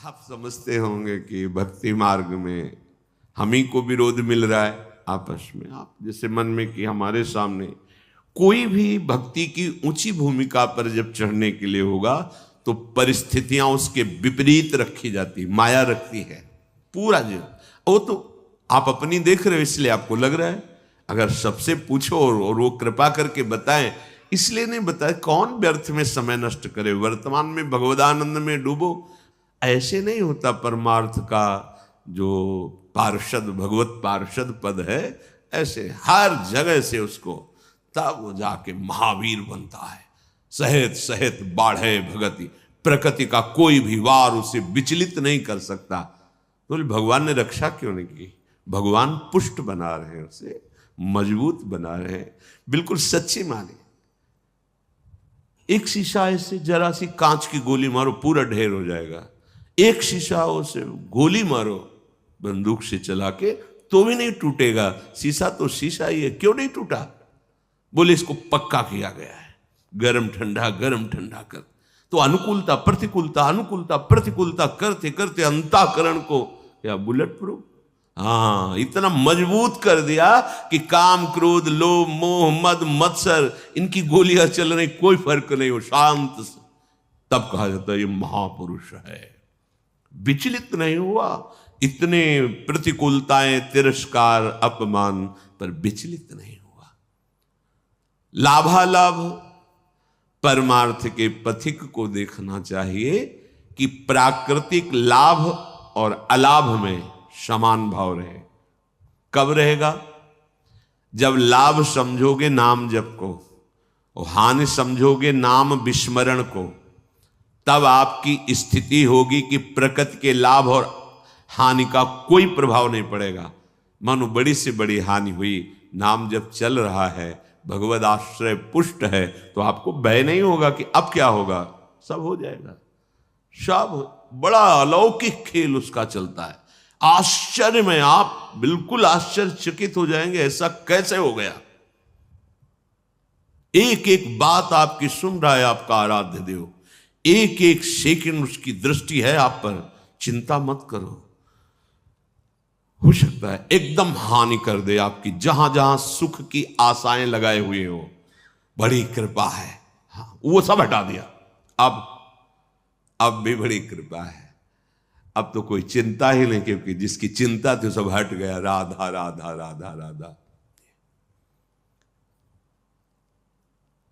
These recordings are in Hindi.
आप समझते होंगे कि भक्ति मार्ग में हम ही को विरोध मिल रहा है आपस में। आप जैसे मन में कि हमारे सामने कोई भी भक्ति की ऊंची भूमिका पर जब चढ़ने के लिए होगा तो परिस्थितियां उसके विपरीत रखी जाती, माया रखती है पूरा जीवन। वो तो आप अपनी देख रहे हो इसलिए आपको लग रहा है, अगर सबसे पूछो और वो कृपा करके बताएं, इसलिए नहीं बताए कौन व्यर्थ में समय नष्ट करे, वर्तमान में भगवदानंद में डूबो। ऐसे नहीं होता परमार्थ का जो पार्षद भगवत पार्षद पद है, ऐसे हर जगह से उसको तब वो जाके महावीर बनता है। सहेत सहेत बाढ़े भगति, प्रकृति का कोई भी वार उसे विचलित नहीं कर सकता। तो भगवान ने रक्षा क्यों नहीं की? भगवान पुष्ट बना रहे हैं, उसे मजबूत बना रहे हैं। बिल्कुल सच्ची माने, एक शीशा ऐसे जरा सी कांच की गोली मारो पूरा ढेर हो जाएगा। एक शीशा उसे गोली मारो बंदूक से चला के तो भी नहीं टूटेगा। शीशा तो शीशा ही है, क्यों नहीं टूटा? बोले इसको पक्का किया गया है, गरम ठंडा कर। तो अनुकूलता प्रतिकूलता करते करते अंतःकरण को या बुलेट प्रूफ, हाँ, इतना मजबूत कर दिया कि काम क्रोध लोभ मोह मद मत्सर इनकी गोलियां चल रही, कोई फर्क नहीं, हो शांत। तब कहा जाता है ये महापुरुष है, विचलित नहीं हुआ। इतने प्रतिकूलताएं तिरस्कार अपमान पर विचलित नहीं हुआ। लाभालाभ परमार्थ के पथिक को देखना चाहिए कि प्राकृतिक लाभ और अलाभ में समान भाव रहे। कब रहेगा? जब लाभ समझोगे नाम जप को और हानि समझोगे नाम विस्मरण को, तब आपकी स्थिति होगी कि प्रकृति के लाभ और हानि का कोई प्रभाव नहीं पड़ेगा। मानो बड़ी से बड़ी हानि हुई, नाम जब चल रहा है, भगवद आश्रय पुष्ट है, तो आपको भय नहीं होगा कि अब क्या होगा, सब हो जाएगा। सब बड़ा अलौकिक खेल उसका चलता है। आश्चर्य में आप बिल्कुल आश्चर्यचकित हो जाएंगे, ऐसा कैसे हो गया। एक एक बात आपकी सुन रहा है आपका आराध्य देव, एक एक सेकंड उसकी दृष्टि है आप पर। चिंता मत करो, हो सकता है एकदम हानि कर दे आपकी, जहां जहां सुख की आशाएं लगाए हुए हो। बड़ी कृपा है, हाँ, वो सब हटा दिया। अब भी बड़ी कृपा है, अब तो कोई चिंता ही नहीं, क्योंकि जिसकी चिंता थी सब हट गया। राधा राधा राधा राधा।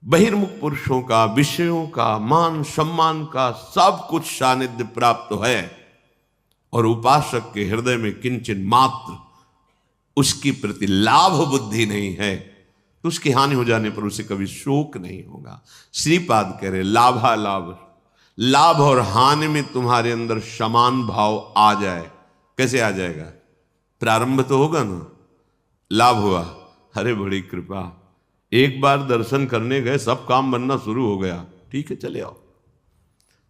बहिर्मुख पुरुषों का, विषयों का, मान सम्मान का सब कुछ सानिध्य प्राप्त है, और उपासक के हृदय में किंचन मात्र उसकी प्रति लाभ बुद्धि नहीं है, तो उसकी हानि हो जाने पर उसे कभी शोक नहीं होगा। श्रीपाद कह रहे लाभालाभ, लाभ और हानि में तुम्हारे अंदर समान भाव आ जाए। कैसे आ जाएगा? प्रारंभ तो होगा ना, लाभ हुआ, अरे बड़ी कृपा, एक बार दर्शन करने गए, सब काम बनना शुरू हो गया, ठीक है चले आओ।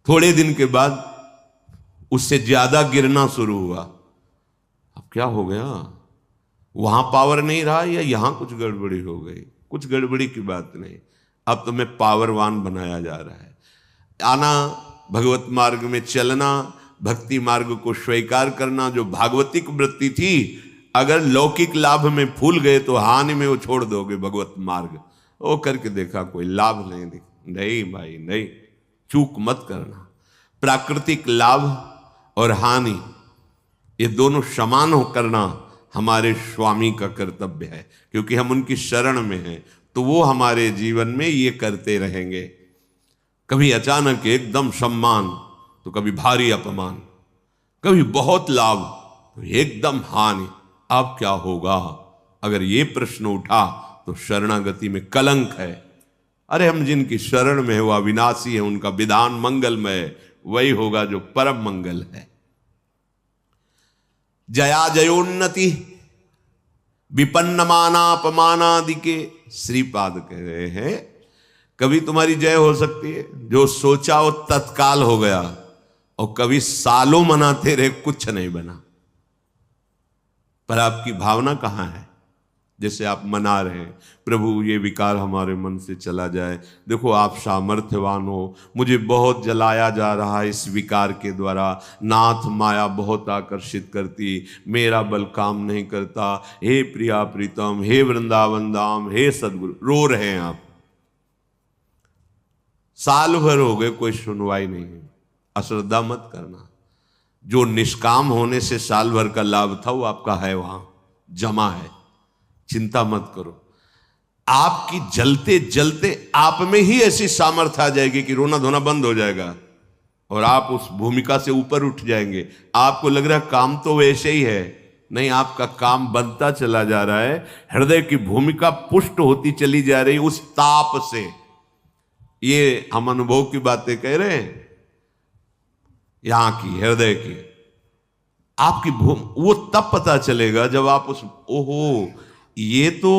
थोड़े दिन के बाद उससे ज्यादा गिरना शुरू हुआ। अब क्या हो गया? वहां पावर नहीं रहा या यहां कुछ गड़बड़ी हो गई? कुछ गड़बड़ी की बात नहीं, अब तुम्हें पावरवान बनाया जा रहा है। आना, भगवत मार्ग में चलना, भक्ति मार्ग को स्वीकार करना, जो भागवतिक वृत्ति थी, अगर लौकिक लाभ में फूल गए तो हानि में वो छोड़ दोगे भगवत मार्ग। वो करके देखा, कोई लाभ नहीं भाई नहीं, चूक मत करना। प्राकृतिक लाभ और हानि ये दोनों समान हो करना हमारे स्वामी का कर्तव्य है, क्योंकि हम उनकी शरण में हैं, तो वो हमारे जीवन में ये करते रहेंगे। कभी अचानक एकदम सम्मान तो कभी भारी अपमान, कभी बहुत लाभ तो एकदम हानि। अब क्या होगा? अगर ये प्रश्न उठा तो शरणागति में कलंक है। अरे हम जिनकी शरण में है वो अविनाशी है, उनका विधान मंगलमय, वही होगा जो परम मंगल है। जया जयोन्नति विपन्न मानापमानादि के श्रीपाद कह रहे हैं, कभी तुम्हारी जय हो सकती है, जो सोचा वो तत्काल हो गया, और कभी सालों मनाते रहे कुछ नहीं बना। पर आपकी भावना कहां है? जैसे आप मना रहे हैं, प्रभु ये विकार हमारे मन से चला जाए, देखो आप सामर्थ्यवान हो, मुझे बहुत जलाया जा रहा है इस विकार के द्वारा, नाथ माया बहुत आकर्षित करती, मेरा बल काम नहीं करता, हे प्रिया प्रीतम, हे वृंदावन धाम, हे सदगुरु। रो रहे हैं आप, साल भर हो गए कोई सुनवाई नहीं है। अश्रद्धा मत करना, जो निष्काम होने से साल भर का लाभ था वो आपका है, वहां जमा है, चिंता मत करो। आपकी जलते जलते आप में ही ऐसी सामर्थ्य आ जाएगी कि रोना धोना बंद हो जाएगा और आप उस भूमिका से ऊपर उठ जाएंगे। आपको लग रहा है काम तो वैसे ही है, नहीं, आपका काम बनता चला जा रहा है, हृदय की भूमिका पुष्ट होती चली जा रही उस ताप से। ये हम अनुभव की बातें कह रहे हैं, यहां की हृदय की आपकी वो तब पता चलेगा जब आप उस, ओहो ये तो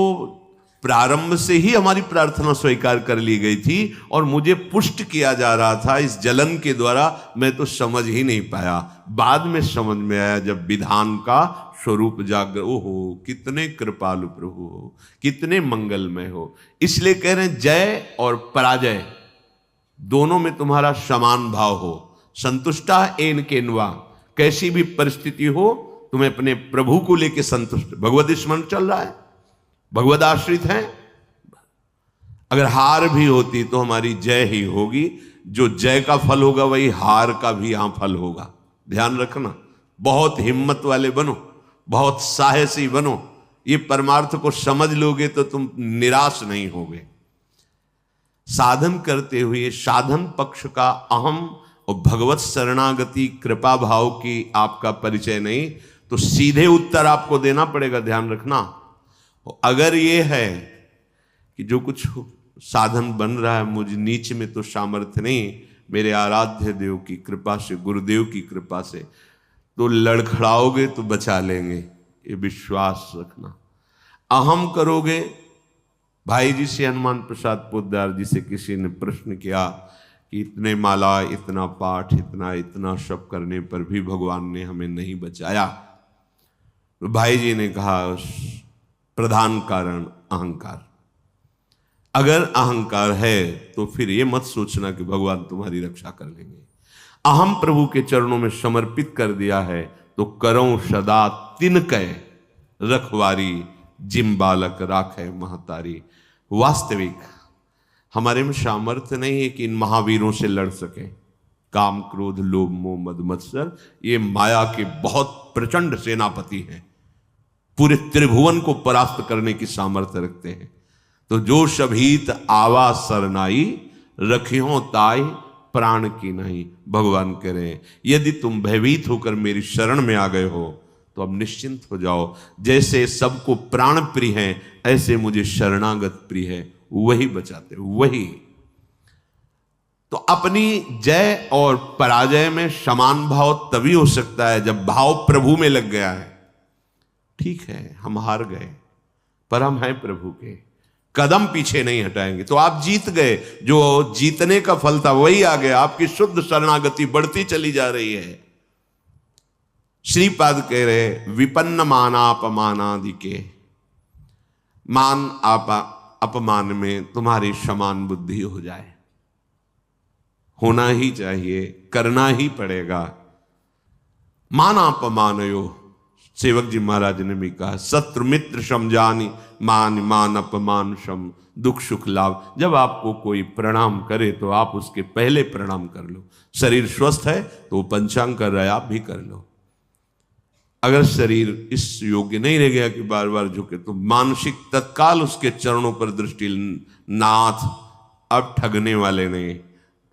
प्रारंभ से ही हमारी प्रार्थना स्वीकार कर ली गई थी और मुझे पुष्ट किया जा रहा था इस जलन के द्वारा, मैं तो समझ ही नहीं पाया, बाद में समझ में आया जब विधान का स्वरूप जागर। ओहो कितने कृपालु प्रभु हो, कितने मंगलमय हो। इसलिए कह रहे हैं जय और पराजय दोनों में तुम्हारा समान भाव हो। संतुष्टा एन केनवा, कैसी भी परिस्थिति हो तुम्हें अपने प्रभु को लेकर संतुष्ट। भगवत स्मरण चल रहा है, भगवत आश्रित हैं, अगर हार भी होती तो हमारी जय ही होगी। जो जय का फल होगा वही हार का भी यहां फल होगा, ध्यान रखना। बहुत हिम्मत वाले बनो, बहुत साहसी बनो, ये परमार्थ को समझ लोगे तो तुम निराश नहीं होगे। साधन करते हुए साधन पक्ष का अहम और भगवत शरणागति कृपा भाव की आपका परिचय नहीं, तो सीधे उत्तर आपको देना पड़ेगा, ध्यान रखना। अगर ये है कि जो कुछ साधन बन रहा है मुझ नीच में तो सामर्थ्य नहीं, मेरे आराध्य देव की कृपा से, गुरुदेव की कृपा से, तो लड़खड़ाओगे तो बचा लेंगे, ये विश्वास रखना। अहम करोगे, भाई जी से, हनुमान प्रसाद पोद्दार जी से किसी ने प्रश्न किया कि इतने माला, इतना पाठ, इतना सब करने पर भी भगवान ने हमें नहीं बचाया। तो भाई जी ने कहा प्रधान कारण अहंकार। अगर अहंकार है तो फिर ये मत सोचना कि भगवान तुम्हारी रक्षा कर लेंगे। अहम प्रभु के चरणों में समर्पित कर दिया है तो करो सदा तिनकै रखवारी, जिम बालक राखे महतारी। वास्तविक हमारे में सामर्थ्य नहीं है कि इन महावीरों से लड़ सके। काम क्रोध लोभ मोह मद मत्सर ये माया के बहुत प्रचंड सेनापति हैं, पूरे त्रिभुवन को परास्त करने की सामर्थ्य रखते हैं। तो जो शभीत आवा सरनाई, रखियो ताई प्राण की नहीं। भगवान कह रहे हैं यदि तुम भयभीत होकर मेरी शरण में आ गए हो तो अब निश्चिंत हो जाओ। जैसे सबको प्राण प्रिय है ऐसे मुझे शरणागत प्रिय है, वही बचाते, वही। तो अपनी जय और पराजय में समान भाव तभी हो सकता है जब भाव प्रभु में लग गया है। ठीक है हम हार गए पर हम हैं प्रभु के, कदम पीछे नहीं हटाएंगे, तो आप जीत गए। जो जीतने का फल था वही आ गया, आपकी शुद्ध शरणागति बढ़ती चली जा रही है। श्रीपाद कह रहे विपन्न मानापमानादि के, मान अपमान में तुम्हारी समान बुद्धि हो जाए, होना ही चाहिए, करना ही पड़ेगा। मानापमानयो, सेवक जी महाराज ने भी कहा शत्रु मित्र समझानी, मान मान अपमान सम, दुख सुख लाभ। जब आपको कोई प्रणाम करे तो आप उसके पहले प्रणाम कर लो। शरीर स्वस्थ है तो वो पंचांग कर रहा है, आप भी कर लो। अगर शरीर इस योग्य नहीं रह गया कि बार बार झुके तो मानसिक तत्काल उसके चरणों पर दृष्टि, नाथ अब ठगने वाले नहीं,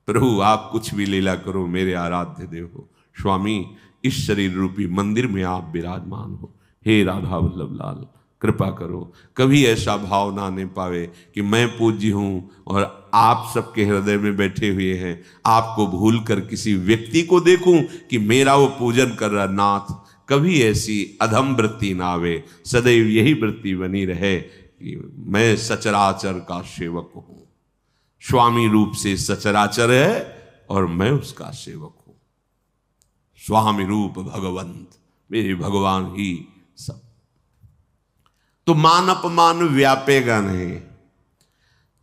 प्रभु आप कुछ भी लीला करो, मेरे आराध्य देव हो। स्वामी इस शरीर रूपी मंदिर में आप विराजमान हो, हे राधा वल्लभ लाल कृपा करो। कभी ऐसा भाव ना आने पावे कि मैं पूज्य हूं और आप सबके हृदय में बैठे हुए हैं, आपको भूल कर किसी व्यक्ति को देखूं कि मेरा वो पूजन कर रहा। नाथ कभी ऐसी अधम वृत्ति ना आवे, सदैव यही वृत्ति बनी रहे कि मैं सचराचर का सेवक हूं। स्वामी रूप से सचराचर है और मैं उसका सेवक हूं। स्वामी रूप भगवंत, मेरे भगवान ही सब। तो मान अपमान व्यापेगा नहीं।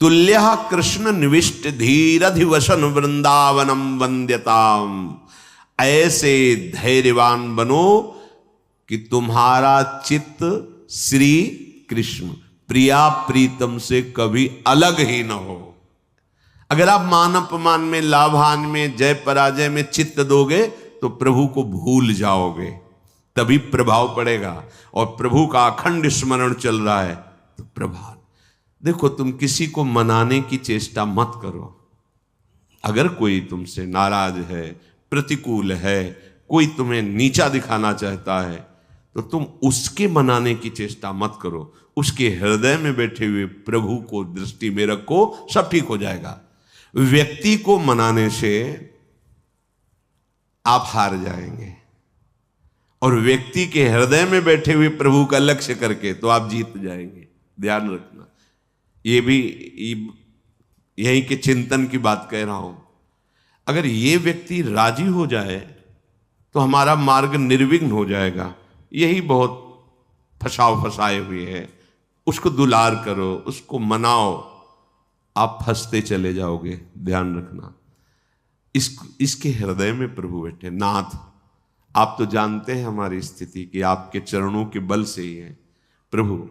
तुल्यः कृष्ण निविष्ट धीरधिवसन वृंदावनम वंद्यताम। ऐसे धैर्यवान बनो कि तुम्हारा चित्त श्री कृष्ण प्रिया प्रीतम से कभी अलग ही न हो। अगर आप मान अपमान में, लाभान में, जय पराजय में चित्त दोगे तो प्रभु को भूल जाओगे, तभी प्रभाव पड़ेगा। और प्रभु का अखंड स्मरण चल रहा है तो प्रभाव। देखो, तुम किसी को मनाने की चेष्टा मत करो। अगर कोई तुमसे नाराज है, प्रतिकूल है, कोई तुम्हें नीचा दिखाना चाहता है, तो तुम उसके मनाने की चेष्टा मत करो। उसके हृदय में बैठे हुए प्रभु को दृष्टि में रखो, सब ठीक हो जाएगा। व्यक्ति को मनाने से आप हार जाएंगे, और व्यक्ति के हृदय में बैठे हुए प्रभु का लक्ष्य करके तो आप जीत जाएंगे। ध्यान रखना, ये भी यही के चिंतन की बात कह रहा हूं। अगर ये व्यक्ति राजी हो जाए तो हमारा मार्ग निर्विघ्न हो जाएगा। यही बहुत फंसाए हुए है। उसको दुलार करो, उसको मनाओ, आप फंसते चले जाओगे। ध्यान रखना, इसके हृदय में प्रभु बैठे। नाथ, आप तो जानते हैं हमारी स्थिति कि आपके चरणों के बल से ही है। प्रभु,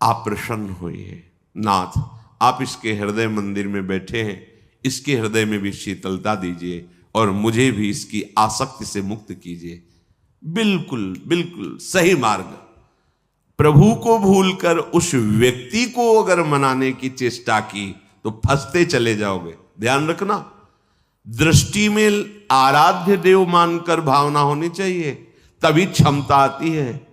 आप प्रसन्न होइए। नाथ, आप इसके हृदय मंदिर में बैठे हैं, इसके हृदय में भी शीतलता दीजिए और मुझे भी इसकी आसक्ति से मुक्त कीजिए। बिल्कुल बिल्कुल सही मार्ग। प्रभु को भूलकर उस व्यक्ति को अगर मनाने की चेष्टा की तो फंसते चले जाओगे। ध्यान रखना, दृष्टि में आराध्य देव मानकर भावना होनी चाहिए, तभी क्षमता आती है।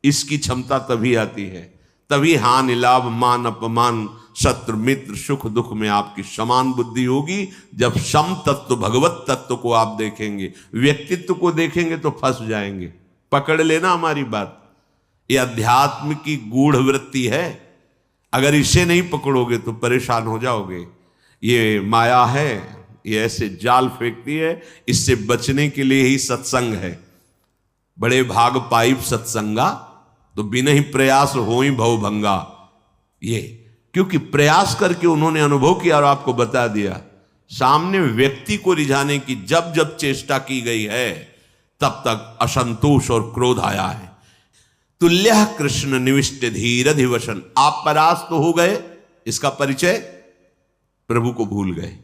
इसकी क्षमता तभी आती है, तभी हानि लाभ मान अपमान शत्रु मित्र सुख दुख में आपकी समान बुद्धि होगी। जब सम तत्व भगवत तत्व को आप देखेंगे, व्यक्तित्व को देखेंगे तो फंस जाएंगे। पकड़ लेना हमारी बात, ये अध्यात्म की गूढ़ वृत्ति है। अगर इसे नहीं पकड़ोगे तो परेशान हो जाओगे। ये माया है, ये ऐसे जाल फेंकती है। इससे बचने के लिए ही सत्संग है। बड़े भाग पाइप सत्संगा, तो बिना ही प्रयास हो ही भवभंगा। ये क्योंकि प्रयास करके उन्होंने अनुभव किया और आपको बता दिया। सामने व्यक्ति को रिझाने की जब जब चेष्टा की गई है, तब तक असंतोष और क्रोध आया है। तुल्यः कृष्ण निविष्ट धीरधिवसन। आप परास्त तो हो गए, इसका परिचय प्रभु को भूल गए।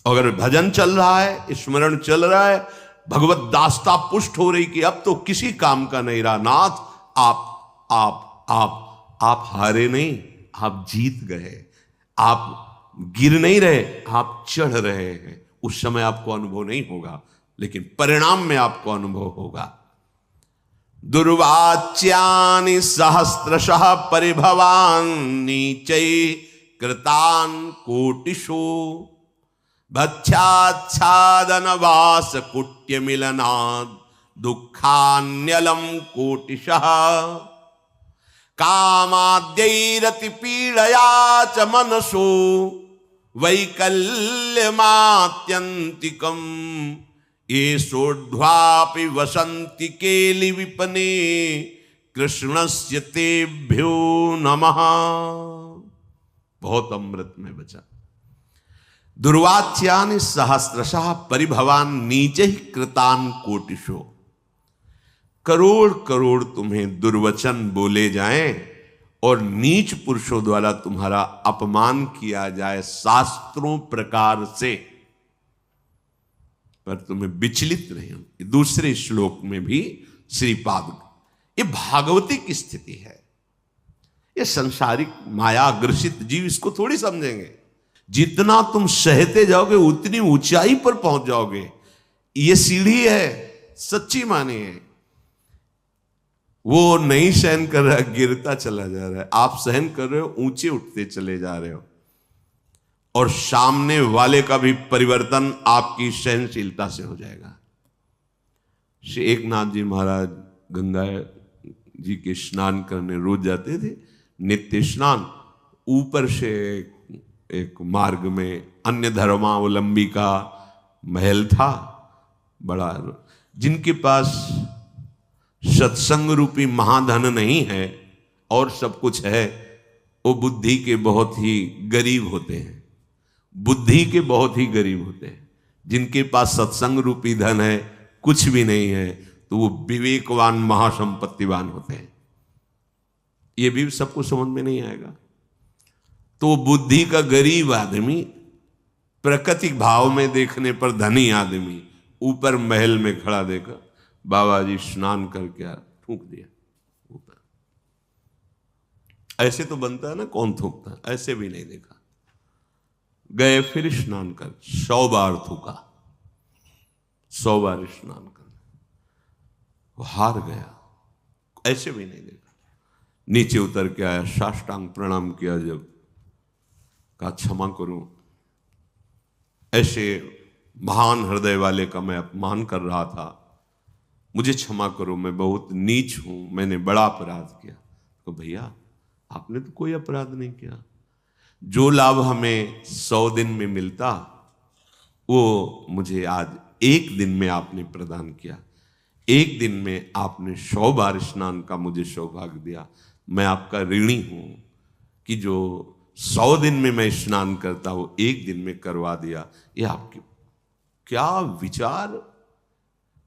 अगर भजन चल रहा है, स्मरण चल रहा है, भगवत दास्ता पुष्ट हो रही कि अब तो किसी काम का नहीं रहा। नाथ, आप हारे नहीं, आप जीत गए। आप गिर नहीं रहे, आप चढ़ रहे हैं। उस समय आपको अनुभव नहीं होगा, लेकिन परिणाम में आपको अनुभव होगा। दुर्वाच्यानि सहस्रशः परिभवान नीचै कृतान कोटिषु भक्षाच्छादन वास कुट्य मिलनाद दुखान्यलम कोटिशः कामाद्यैरति पीड़या च मनसो वैकल्यमात्यन्तिकम् ये सोढ़्वापि वसन्ति केलि विपने कृष्णस्य तेभ्यो नमः। बहुत अमृत में बचा। दुर्वाच्यानि सहस्रशः परिभवान नीचे ही कृतान कोटिशो। करोड़ करोड़ तुम्हें दुर्वचन बोले जाएं और नीच पुरुषों द्वारा तुम्हारा अपमान किया जाए शास्त्रों प्रकार से, पर तुम्हें विचलित नहीं हो। दूसरे श्लोक में भी श्रीपाद, ये भागवती की स्थिति है। ये संसारिक माया ग्रसित जीव इसको थोड़ी समझेंगे। जितना तुम सहते जाओगे उतनी ऊंचाई पर पहुंच जाओगे। ये सीढ़ी है, सच्ची मानी है। वो नहीं सहन कर रहा, गिरता चला जा रहा है। आप सहन कर रहे हो, ऊंचे उठते चले जा रहे हो। और सामने वाले का भी परिवर्तन आपकी सहनशीलता से हो जाएगा। श्री एकनाथ जी महाराज गंगा जी के स्नान करने रोज जाते थे, नित्य स्नान। ऊपर से एक मार्ग में अन्य धर्मावलंबी का महल था बड़ा। जिनके पास सत्संग रूपी महाधन नहीं है, और सब कुछ है, वो बुद्धि के बहुत ही गरीब होते हैं। बुद्धि के बहुत ही गरीब होते हैं। जिनके पास सत्संग रूपी धन है, कुछ भी नहीं है, तो वो विवेकवान महासंपत्तिवान होते हैं। ये भी सबको समझ में नहीं आएगा। तो बुद्धि का गरीब आदमी, प्राकृतिक भाव में देखने पर धनी आदमी, ऊपर महल में खड़ा देखा, बाबा जी स्नान करके आ, थूक दिया ऊपर। ऐसे तो बनता है ना, कौन थूकता, ऐसे भी नहीं देखा। गए फिर स्नान कर, 100 बार थूका, 100 बार स्नान कर, वो हार गया, ऐसे भी नहीं देखा। नीचे उतर के आया, साष्टांग प्रणाम किया, जब कहा क्षमा करूं, ऐसे महान हृदय वाले का मैं अपमान कर रहा था, मुझे क्षमा करो, मैं बहुत नीच हूं, मैंने बड़ा अपराध किया। तो भैया आपने तो कोई अपराध नहीं किया। जो लाभ हमें 100 दिन में मिलता, वो मुझे आज 1 दिन में आपने प्रदान किया। 1 दिन में आपने 100 बार स्नान का मुझे सौभाग्य दिया। मैं आपका ऋणी हूं कि जो 100 दिन में मैं स्नान करता, वो 1 दिन में करवा दिया। ये आपकी क्या विचार,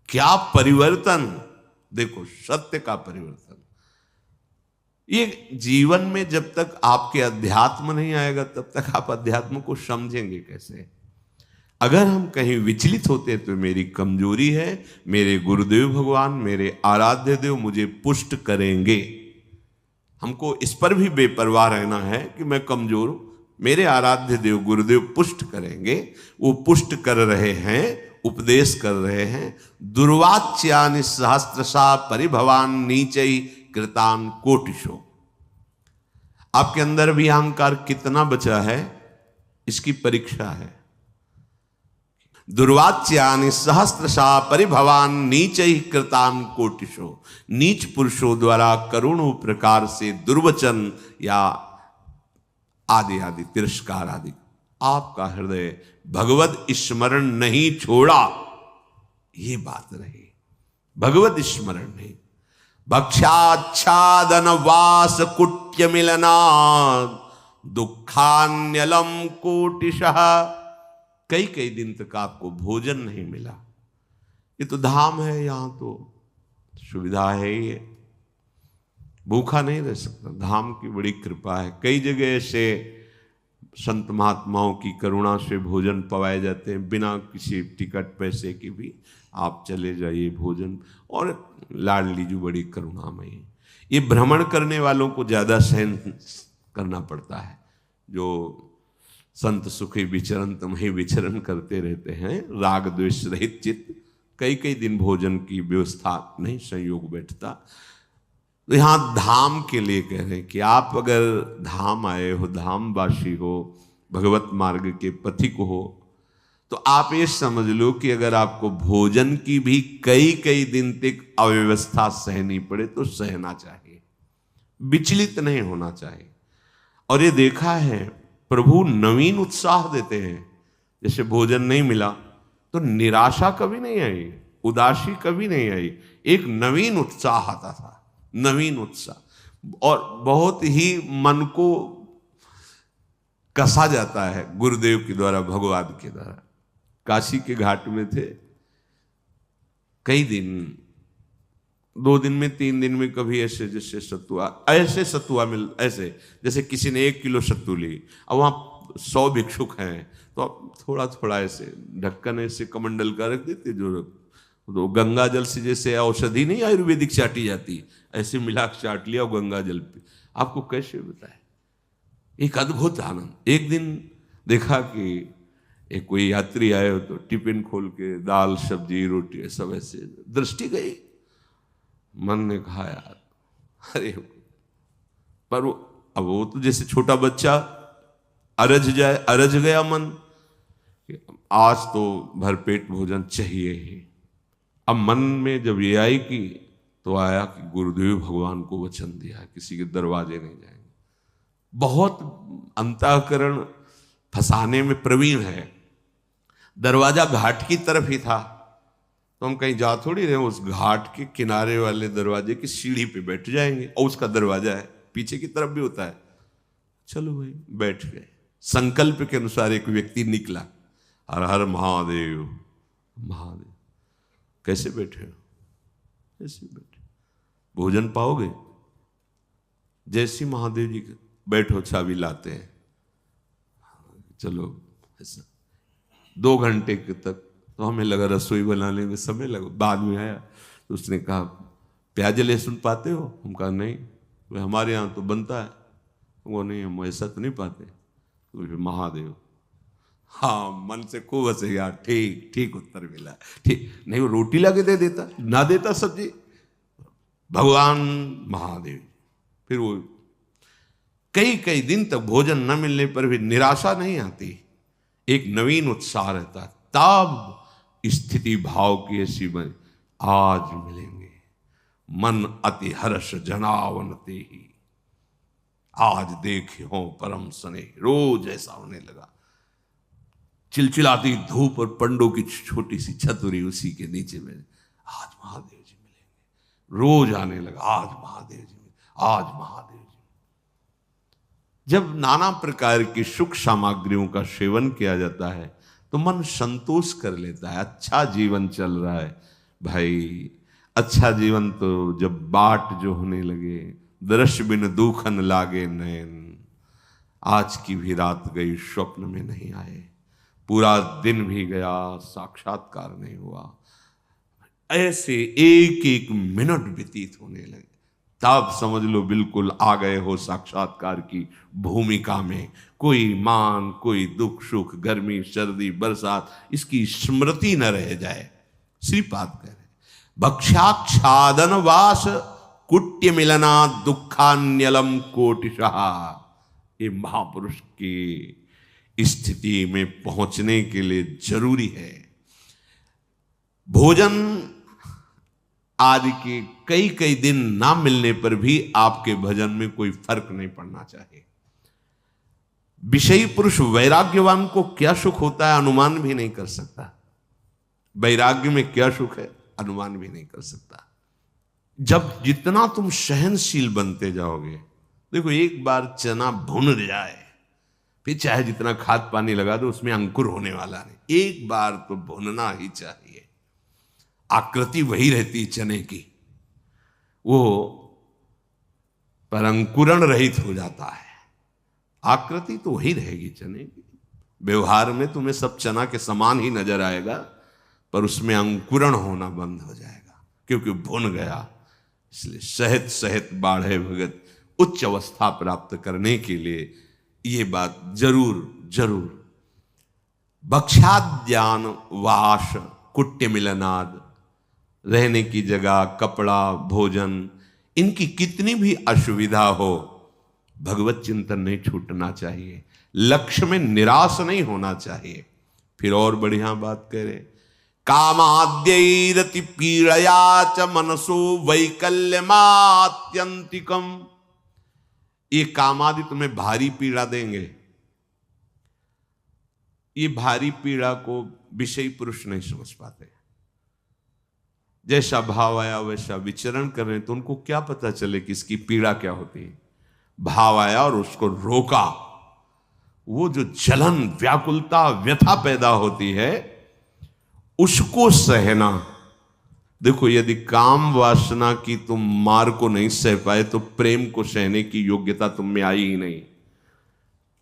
क्या परिवर्तन। देखो, सत्य का परिवर्तन। ये जीवन में जब तक आपके अध्यात्म नहीं आएगा, तब तक आप अध्यात्म को समझेंगे कैसे। अगर हम कहीं विचलित होते हैं तो मेरी कमजोरी है, मेरे गुरुदेव भगवान, मेरे आराध्य देव मुझे पुष्ट करेंगे। हमको इस पर भी बेपरवाह रहना है कि मैं कमजोर हूं, मेरे आराध्य देव गुरुदेव पुष्ट करेंगे। वो पुष्ट कर रहे हैं, उपदेश कर रहे हैं। दुर्वाच्यानि सहस्त्रशा परिभवान नीचै कृतान कोटिशो। आपके अंदर भी अहंकार कितना बचा है, इसकी परीक्षा है। दुर्वाच्यानि सहस्त्रशा परिभवान नीचै कृतान कोटिशो। नीच पुरुषों द्वारा करोड़ों प्रकार से दुर्वचन या आदि आदि तिरस्कार आदि, आपका हृदय भगवत स्मरण नहीं छोड़ा, ये बात रही। भगवत स्मरण नहीं। भक्षाच्छादन वास कुट्य मिलना दुखान्यलम कोटिशः। कई कई दिन तक आपको भोजन नहीं मिला। ये तो धाम है, यहां तो सुविधा है ही है, भूखा नहीं रह सकता। धाम की बड़ी कृपा है। कई जगह से संत महात्माओं की करुणा से भोजन पवाए जाते हैं, बिना किसी टिकट पैसे की भी आप चले जाइए भोजन। और लाडली जी बड़ी करुणामयी है। ये भ्रमण करने वालों को ज्यादा सहन करना पड़ता है। जो संत सुखी विचरण तुम्हें विचरण करते रहते हैं, राग द्वेष रहित चित्त, कई कई दिन भोजन की व्यवस्था नहीं संयोग बैठता। तो यहां धाम के लिए कह रहे हैं कि आप अगर धाम आए हो, धामवासी हो, भगवत मार्ग के पथिक हो, तो आप ये समझ लो कि अगर आपको भोजन की भी कई कई दिन तक अव्यवस्था सहनी पड़े तो सहना चाहिए, विचलित नहीं होना चाहिए। और ये देखा है, प्रभु नवीन उत्साह देते हैं। जैसे भोजन नहीं मिला तो निराशा कभी नहीं आई, उदासी कभी नहीं आई, एक नवीन उत्साह आता था, नवीन उत्साह। और बहुत ही मन को कसा जाता है गुरुदेव के द्वारा, भगवान के द्वारा। काशी के घाट में थे, कई दिन, 2 दिन में 3 दिन में कभी ऐसे जैसे सत्तुआ, ऐसे सत्तुआ मिल, ऐसे जैसे किसी ने 1 किलो सत्तू ली। अब वहाँ 100 भिक्षुक हैं, तो अब थोड़ा थोड़ा ऐसे ढक्कन ऐसे कमंडल का रख देते, जो तो गंगा जल से जैसे औषधि नहीं आयुर्वेदिक चाटी जाती, ऐसे मिला चाट लिया गंगा जल पे। आपको कैसे बताए, एक अद्भुत आनंद। एक दिन देखा कि एक कोई यात्री आए हो तो टिफिन खोल के दाल सब्जी रोटी सब ऐसे, दृष्टि गई, मन ने कहा यार, अरे पर अब वो तो जैसे छोटा बच्चा अरज जाए, अरज गया मन, आज तो भरपेट भोजन चाहिए ही। अब मन में जब ये आई कि, तो आया कि गुरुदेव भगवान को वचन दिया किसी के दरवाजे नहीं जाएंगे। बहुत अंतःकरण फंसाने में प्रवीण है। दरवाजा घाट की तरफ ही था, तो हम कहीं जा थोड़ी रहे, उस घाट के किनारे वाले दरवाजे की सीढ़ी पे बैठ जाएंगे और उसका दरवाजा है, पीछे की तरफ भी होता है। चलो भाई, बैठ गए। संकल्प के अनुसार एक व्यक्ति निकला, हर हर महादेव महादेव। कैसे बैठे हो? कैसे बैठे? भोजन पाओगे? जैसी महादेव जी बैठो, चाबी लाते हैं। चलो ऐसा 2 घंटे तक तो हमें लगा रसोई बनाने में समय लगा। बाद में आया तो उसने कहा प्याज लहसुन पाते हो? हम कहा नहीं। वे हमारे यहाँ तो बनता है। वो नहीं, हम ऐसा तो नहीं पाते। तो फिर महादेव, हाँ मन से खूब हंसे यार, ठीक ठीक उत्तर मिला, ठीक। नहीं वो रोटी ला के दे देता, ना देता सब्जी, भगवान महादेव। फिर वो कई कई दिन तक भोजन न मिलने पर भी निराशा नहीं आती, एक नवीन उत्साह रहता। तब स्थिति भाव की ऐसी बनी, आज मिलेंगे, मन अति हर्ष जनावनते ही, आज देखे हो परम सने। रोज ऐसा होने लगा। चिलचिलाती धूप और पंडों की छोटी सी छतरी, उसी के नीचे में आज महादेव जी मिलेंगे। रोज आने लगा, आज महादेव जी मिलेंगे, आज महादेव जी। जब नाना प्रकार की सुख सामग्रियों का सेवन किया जाता है तो मन संतोष कर लेता है, अच्छा जीवन चल रहा है भाई। अच्छा जीवन तो जब बाट जो होने लगे, दृश्य बिन दुखन लागे नयन। आज की भी रात गई, स्वप्न में नहीं आए, पूरा दिन भी गया, साक्षात्कार नहीं हुआ। ऐसे एक एक मिनट व्यतीत होने लगे। तब समझ लो बिल्कुल आ गए हो साक्षात्कार की भूमिका में। कोई मान, कोई दुख सुख, गर्मी सर्दी बरसात, इसकी स्मृति न रह जाए। श्रीपाद कह रहे भक्षाक्षादन वास कुट्य मिलना दुखान्यलम कोटिशः। ये महापुरुष की स्थिति में पहुंचने के लिए जरूरी है। भोजन आदि के कई कई दिन ना मिलने पर भी आपके भजन में कोई फर्क नहीं पड़ना चाहिए। विषयी पुरुष वैराग्यवान को क्या सुख होता है अनुमान भी नहीं कर सकता। वैराग्य में क्या सुख है अनुमान भी नहीं कर सकता। जब जितना तुम सहनशील बनते जाओगे, देखो एक बार चना भुन जाए, फिर चाहे जितना खाद पानी लगा दो उसमें अंकुर होने वाला नहीं। एक बार तो भुनना ही चाहिए। आकृति वही रहती चने की, वो पर अंकुरण रहित हो जाता है। आकृति तो वही रहेगी चने की। व्यवहार में तुम्हें सब चना के समान ही नजर आएगा, पर उसमें अंकुरण होना बंद हो जाएगा क्योंकि भुन गया। इसलिए सहत सहत बाढ़े भगत, उच्च अवस्था प्राप्त करने के लिए ये बात जरूर जरूर। भक्षाद्यान वास कुट्य मिलनाद, रहने की जगह, कपड़ा, भोजन, इनकी कितनी भी असुविधा हो, भगवत चिंतन नहीं छूटना चाहिए। लक्ष्य में निराश नहीं होना चाहिए। फिर और बढ़िया बात कह रहे, कामाद्यैरति पीड़या च मनसो वैकल्यमात्यंतिकम। ये कामादि तुम्हें भारी पीड़ा देंगे। ये भारी पीड़ा को विषयी पुरुष नहीं समझ पाते। जैसा भाव आया वैसा विचरण कर रहे, तो उनको क्या पता चले कि इसकी पीड़ा क्या होती है। भाव आया और उसको रोका, वो जो जलन, व्याकुलता, व्यथा पैदा होती है उसको सहना। देखो यदि काम वासना की तुम मार को नहीं सह पाए तो प्रेम को सहने की योग्यता तुम में आई ही नहीं।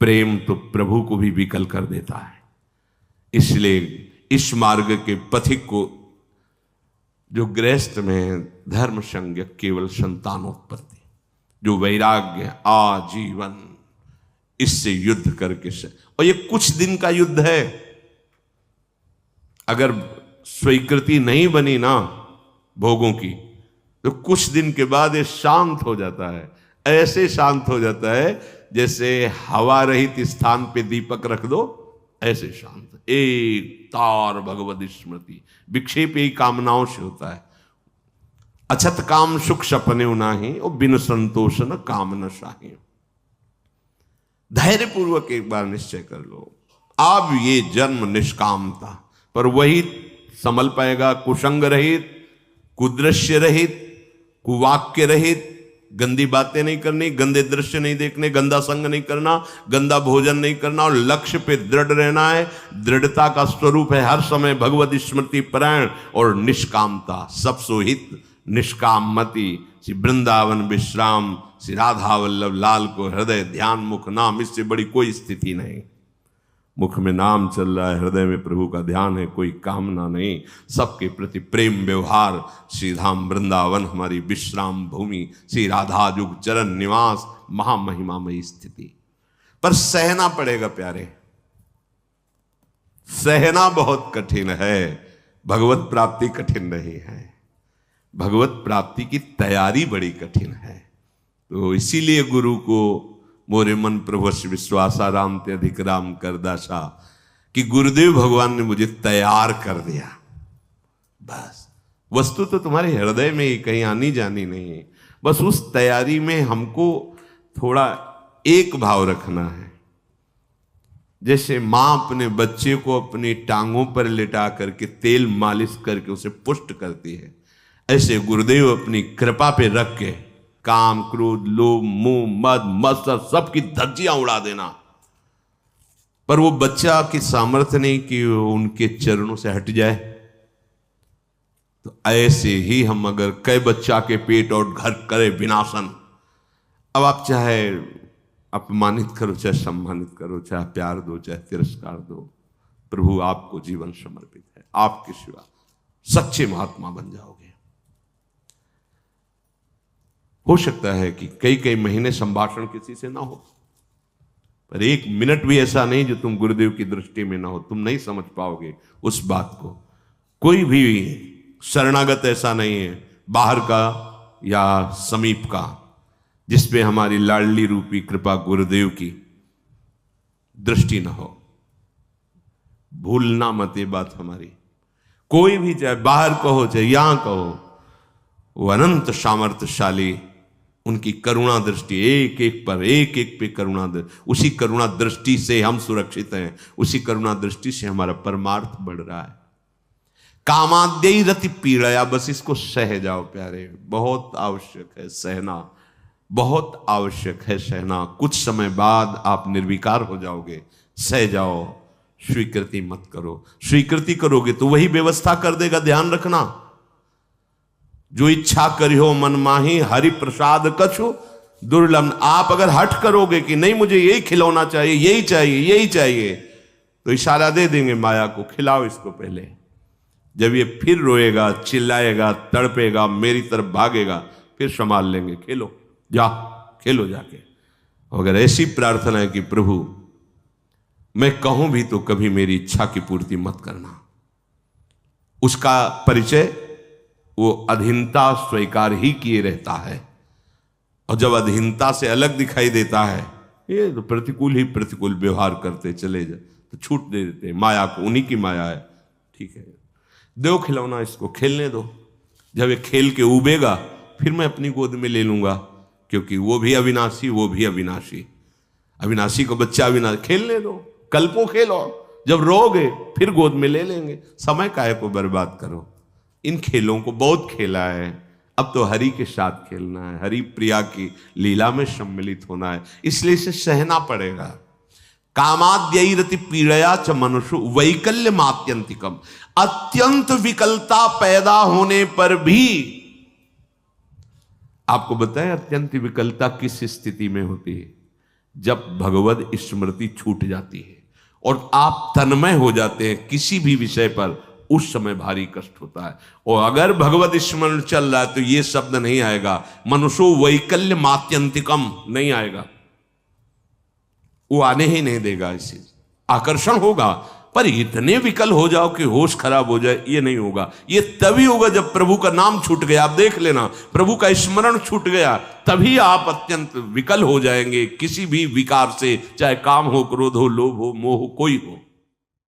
प्रेम तो प्रभु को भी विकल कर देता है। इसलिए इस मार्ग के पथिक को, जो गृहस्थ में धर्म संज्ञ केवल संतानोत्पत्ति, जो वैराग्य आजीवन, इससे युद्ध करके से, और ये कुछ दिन का युद्ध है। अगर स्वीकृति नहीं बनी ना भोगों की, तो कुछ दिन के बाद ये शांत हो जाता है। ऐसे शांत हो जाता है जैसे हवा रहित स्थान पे दीपक रख दो, ऐसे शांत। एक तार भगवत स्मृति, विक्षेप ही कामनाओं से होता है। अछत काम सुख सपने नाही, और बिन संतोष न काम न शाही। धैर्य पूर्वक एक बार निश्चय कर लो, अब ये जन्म निष्काम था, पर वही संभल पाएगा कुसंग रहित, कुदृश्य रहित, कुवाक्य रहित गंदी बातें नहीं करनी, गंदे दृश्य नहीं देखने, गंदा संग नहीं करना, गंदा भोजन नहीं करना और लक्ष्य पे दृढ़ रहना है। दृढ़ता का स्वरूप है हर समय भगवत स्मृति परायण और निष्कामता। सब सोहित निष्काम मति, श्री वृंदावन विश्राम, श्री राधा वल्लभ लाल को हृदय ध्यान मुख नाम, इससे बड़ी कोई स्थिति नहीं। मुख में नाम चल रहा है, हृदय में प्रभु का ध्यान है, कोई कामना नहीं, सबके प्रति प्रेम व्यवहार। श्री धाम वृंदावन हमारी विश्राम भूमि, श्री राधा जुग चरण निवास, महामहिमामयी स्थिति। पर सहना पड़ेगा प्यारे, सहना बहुत कठिन है। भगवत प्राप्ति कठिन नहीं है, भगवत प्राप्ति की तैयारी बड़ी कठिन है। तो इसीलिए गुरु को मोरे मन प्रभु विश्वासा राम ते अधिक राम कर दासा, कि गुरुदेव भगवान ने मुझे तैयार कर दिया। बस वस्तु तो तुम्हारे हृदय में ही, कहीं आनी जानी नहीं है। बस उस तैयारी में हमको थोड़ा एक भाव रखना है। जैसे माँ अपने बच्चे को अपनी टांगों पर लिटा करके तेल मालिश करके उसे पुष्ट करती है, ऐसे गुरुदेव अपनी कृपा पे रख के काम क्रोध लोभ मोह मद मत्सर सबकी धज्जियां उड़ा देना। पर वो बच्चा की सामर्थ्य नहीं कि उनके चरणों से हट जाए। तो ऐसे ही हम अगर कई बच्चा के पेट और घर करे विनाशन, अब आप चाहे अपमानित करो, चाहे सम्मानित करो, चाहे प्यार दो, चाहे तिरस्कार दो, प्रभु आपको जीवन समर्पित है। आपके सिवा सच्चे महात्मा बन जाओगे। हो सकता है कि कई कई महीने संभाषण किसी से ना हो, पर एक मिनट भी ऐसा नहीं जो तुम गुरुदेव की दृष्टि में ना हो। तुम नहीं समझ पाओगे उस बात को। कोई भी शरणागत ऐसा नहीं है, बाहर का या समीप का, जिसपे हमारी लाडली रूपी कृपा गुरुदेव की दृष्टि ना हो। भूलना मत ये बात हमारी। कोई भी, चाहे बाहर कहो चाहे यहां कहो, वो अनंत सामर्थ्यशाली, उनकी करुणा दृष्टि एक एक पर, एक एक पे करुणा दृष्टि। उसी करुणा दृष्टि से हम सुरक्षित हैं, उसी करुणा दृष्टि से हमारा परमार्थ बढ़ रहा है। कामाद्यई रति पीड़या, बस इसको सह जाओ प्यारे। बहुत आवश्यक है सहना, बहुत आवश्यक है सहना। कुछ समय बाद आप निर्विकार हो जाओगे। सह जाओ, स्वीकृति मत करो। स्वीकृति करोगे तो वही व्यवस्था कर देगा। ध्यान रखना, जो इच्छा करियो मन माही, हरि प्रसाद कछु दुर्लभ। आप अगर हट करोगे कि नहीं मुझे यही खिलौना चाहिए, यही चाहिए, यही चाहिए, तो इशारा दे देंगे माया को, खिलाओ इसको पहले। जब ये फिर रोएगा, चिल्लाएगा, तड़पेगा, मेरी तरफ भागेगा, फिर संभाल लेंगे। खेलो, जा खेलो जाके। अगर ऐसी प्रार्थना है कि प्रभु मैं कहूं भी तो कभी मेरी इच्छा की पूर्ति मत करना, उसका परिचय वो अधीनता स्वीकार ही किए रहता है। और जब अधीनता से अलग दिखाई देता है, ये तो प्रतिकूल ही प्रतिकूल व्यवहार करते चले जाए तो छूट दे देते हैं माया को। उन्हीं की माया है, ठीक है, दो खिलौना, इसको खेलने दो। जब ये खेल के उबेगा फिर मैं अपनी गोद में ले लूंगा, क्योंकि वो भी अविनाशी, वो भी अविनाशी। अविनाशी को बच्चा अविनाशी, खेलने दो, कल्पों खेलो। जब रोगे फिर गोद में ले लेंगे। समय काहे को बर्बाद करो। इन खेलों को बहुत खेला है, अब तो हरि के साथ खेलना है, हरि प्रिया की लीला में सम्मिलित होना है। इसलिए इसे सहना पड़ेगा। कामाद्यई रति पीड़या च मनुष्य वैकल्य मात्यंतिकम। अत्यंत विकलता पैदा होने पर भी, आपको बताएं अत्यंत विकलता किस स्थिति में होती है? जब भगवत स्मृति छूट जाती है और आप तन्मय हो जाते हैं किसी भी विषय पर, उस समय भारी कष्ट होता है। और अगर भगवत स्मरण चल रहा है तो ये शब्द नहीं आएगा, मनुष्यो वैकल्य मात्यंतिकम नहीं आएगा, वो आने ही नहीं देगा। इसे आकर्षण होगा, पर इतने विकल हो जाओ कि होश खराब हो जाए, ये नहीं होगा। ये तभी होगा जब प्रभु का नाम छूट गया। आप देख लेना, प्रभु का स्मरण छूट गया तभी आप अत्यंत विकल हो जाएंगे किसी भी विकार से, चाहे काम हो, क्रोध हो, लोभ हो, मोह हो, कोई हो।